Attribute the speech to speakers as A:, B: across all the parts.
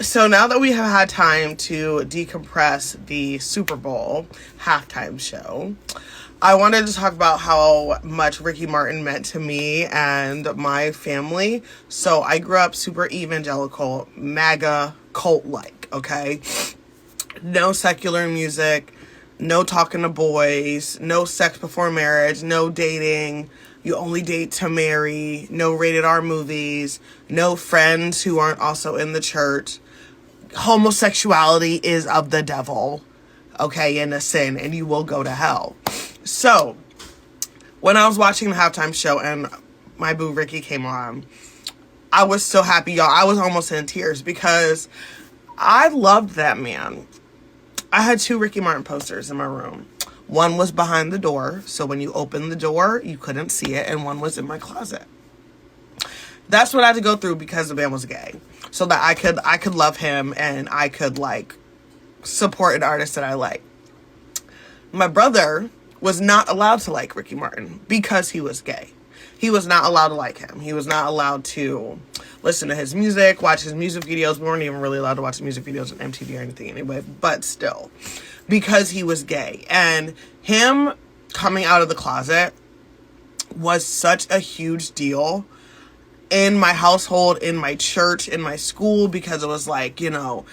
A: So now that we have had time to decompress the Super Bowl halftime show, I wanted to talk about how much Ricky Martin meant to me and my family. So I grew up super evangelical, MAGA, cult-like, okay? No secular music, no talking to boys, no sex before marriage, no dating, you only date to marry, no rated R movies, no friends who aren't also in the church. Homosexuality is of the devil, okay, and a sin, and you will go to hell. So, when I was watching the halftime show and my boo Ricky came on, I was so happy, y'all. I was almost in tears because I loved that man. I had 2 Ricky Martin posters in my room. One was behind the door, so when you opened the door, you couldn't see it, and one was in my closet. That's what I had to go through because the man was gay, so that I could love him and I could, like, support an artist that I like. My brother was not allowed to like Ricky Martin because he was gay. He was not allowed to like him. He was not allowed to listen to his music, watch his music videos. We weren't even really allowed to watch music videos on MTV or anything anyway, but still, because he was gay. And him coming out of the closet was such a huge deal in my household, in my church, in my school, because it was like, you know,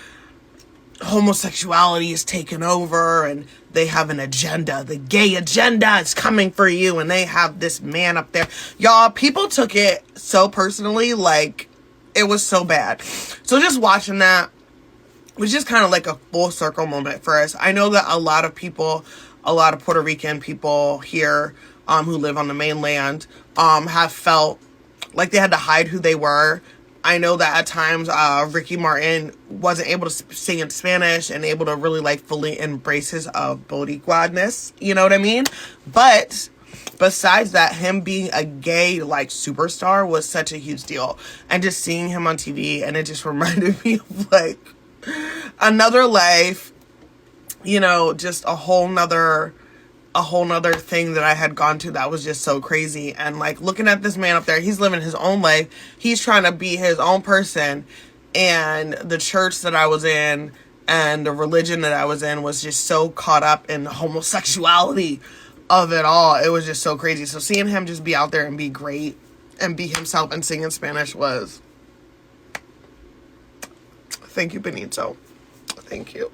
A: homosexuality is taken over and they have an agenda. The gay agenda is coming for you, and they have this man up there. Y'all, people took it so personally, like, it was so bad. So just watching that was just kind of like a full circle moment for us. I know that a lot of people, a lot of Puerto Rican people here who live on the mainland have felt like they had to hide who they were. I know that at times Ricky Martin wasn't able to sing in Spanish and able to really, like, fully embrace his Boricuaness, you know what I mean? But besides that, him being a gay, like, superstar was such a huge deal. And just seeing him on TV, and it just reminded me of, like, another life, you know, just a whole nother thing that I had gone to that was just so crazy. And, like, looking at this man up there, he's living his own life. He's trying to be his own person. And the church that I was in and the religion that I was in was just so caught up in the homosexuality of it all. It was just so crazy. So seeing him just be out there and be great and be himself and sing in Spanish was... Thank you, Benito. Thank you.